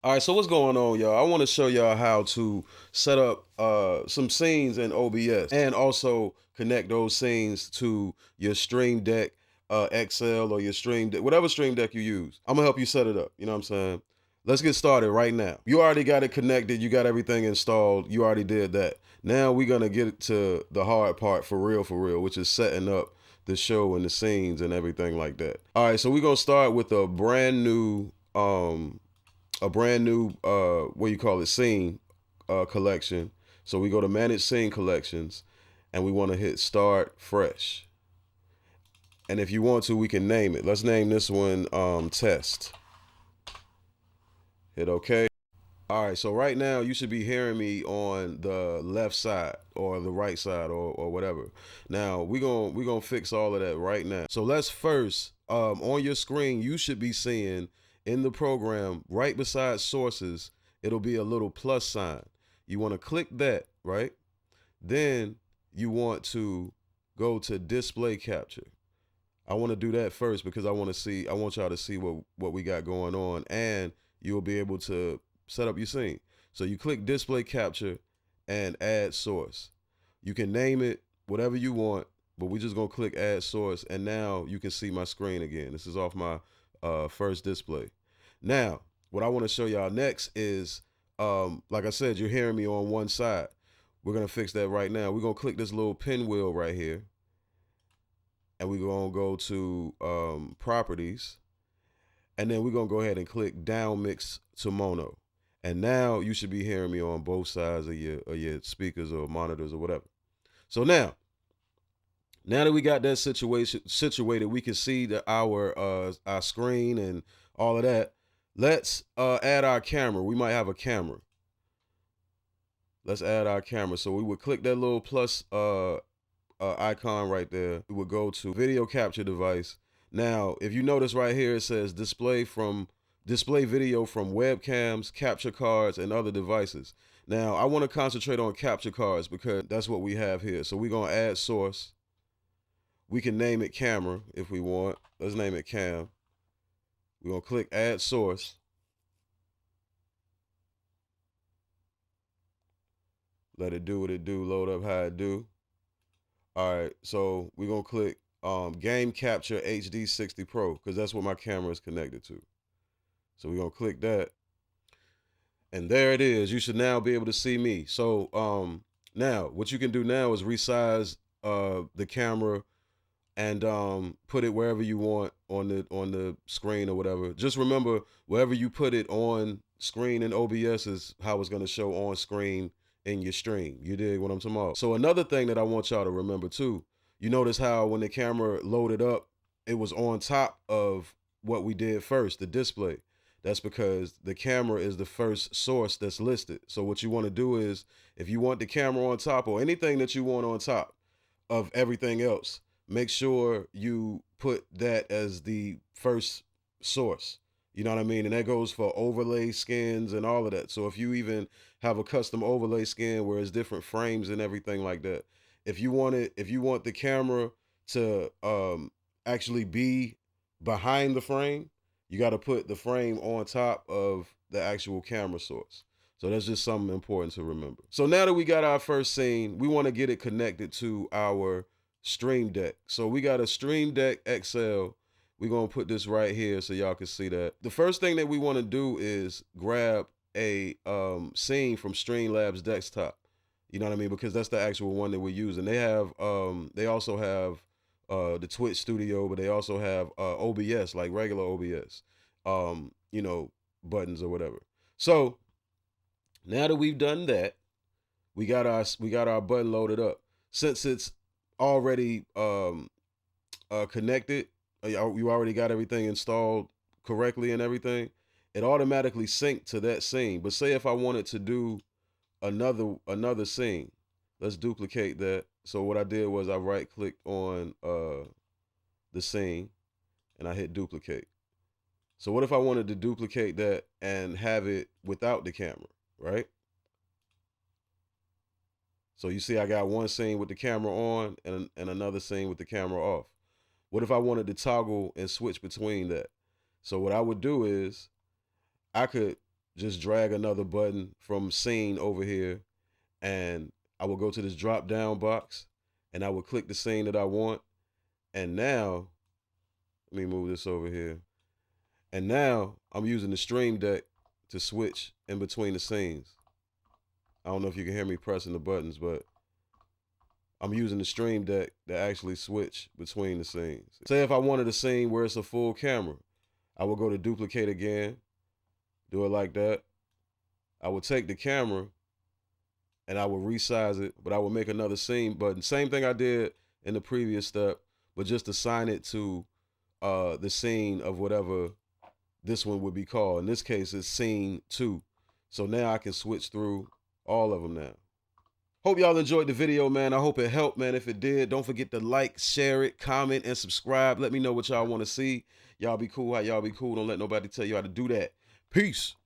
All right, so what's going on, y'all? I want to show y'all how to set up some scenes in OBS and also connect those scenes to your Stream Deck XL or your Stream Deck, whatever Stream Deck you use. I'm gonna help you set it up. You know what I'm saying? Let's get started right now. You already got it connected. You got everything installed. You already did that. Now we're gonna get to the hard part for real, which is setting up the show and the scenes and everything like that. All right, so we're gonna start with a brand new what you call it, scene collection. So we go to manage scene collections and we want to hit start fresh. And if you want to, we can name it. Let's name this one test. Hit okay. All right, so right now you should be hearing me on the left side or the right side or whatever. Now we're gonna fix all of that right now. So let's first on your screen you should be seeing in the program right beside sources, it'll be a little plus sign. You want to click that, right? Then you want to go to display capture. I want to do that first because I want y'all to see what we got going on, and you'll be able to set up your scene. So you click display capture and add source. You can name it whatever you want, but we're just gonna click add source, and now you can see my screen again. This is off my first display. Now, what I want to show y'all next is, like I said, you're hearing me on one side. We're gonna fix that right now. We're gonna click this little pinwheel right here, and we're gonna go to properties, and then we're gonna go ahead and click down mix to mono. And now you should be hearing me on both sides of your speakers or monitors or whatever. So now that we got that situation situated, we can see that our screen and all of that. Let's add our camera. We might have a camera. Let's add our camera. So we would click that little plus icon right there. We would go to video capture device. Now, if you notice right here, it says display video from webcams, capture cards, and other devices. Now, I want to concentrate on capture cards because that's what we have here. So we're gonna add source. We can name it camera if we want. Let's name it cam. We're gonna click add source. Let it do what it do, load up how it do. All right, so we're gonna click game capture HD 60 Pro because that's what my camera is connected to. So we're gonna click that. And there it is. You should now be able to see me. So now what you can do now is resize the camera and put it wherever you want on the screen or whatever. Just remember, wherever you put it on screen in OBS is how it's going to show on screen in your stream. You dig what I'm talking about? So another thing that I want y'all to remember too, you notice how when the camera loaded up, it was on top of what we did first, the display. That's because the camera is the first source that's listed. So what you want to do is, if you want the camera on top or anything that you want on top of everything else, make sure you put that as the first source. You know what I mean? And that goes for overlay skins and all of that. So if you even have a custom overlay skin where it's different frames and everything like that, if you want the camera to actually be behind the frame, you got to put the frame on top of the actual camera source. So that's just something important to remember. So now that we got our first scene, we want to get it connected to our Stream Deck. So we got a Stream Deck XL. We're going to put this right here so y'all can see that. The first thing that we want to do is grab a scene from Labs desktop. You know what I mean? Because that's the actual one that we're using. They also have the Twitch studio, but they also have OBS, like regular OBS, buttons or whatever. So now that we've done that, we got our button loaded up. Since it's already connected, you already got everything installed correctly and everything, it automatically synced to that scene. But say if I wanted to do another scene, let's duplicate that. So what I did was I right clicked on the scene and I hit duplicate. So what if I wanted to duplicate that and have it without the camera, right? So you see I got one scene with the camera on and another scene with the camera off. What if I wanted to toggle and switch between that? So what I would do is I could just drag another button from scene over here, and I will go to this drop down box and I will click the scene that I want. And now, let me move this over here. And now I'm using the Stream Deck to switch in between the scenes. I don't know if you can hear me pressing the buttons, but I'm using the Stream Deck to actually switch between the scenes. Say if I wanted a scene where it's a full camera, I will go to duplicate again, do it like that. I will take the camera and I will resize it, but I will make another scene button. Same thing I did in the previous step, but just assign it to the scene of whatever this one would be called. In this case, it's scene 2. So now I can switch through all of them now. Hope y'all enjoyed the video, man. I hope it helped, man. If it did, don't forget to like, share it, comment, and subscribe. Let me know what y'all want to see. Y'all be cool how y'all be cool. Don't let nobody tell you how to do that. Peace.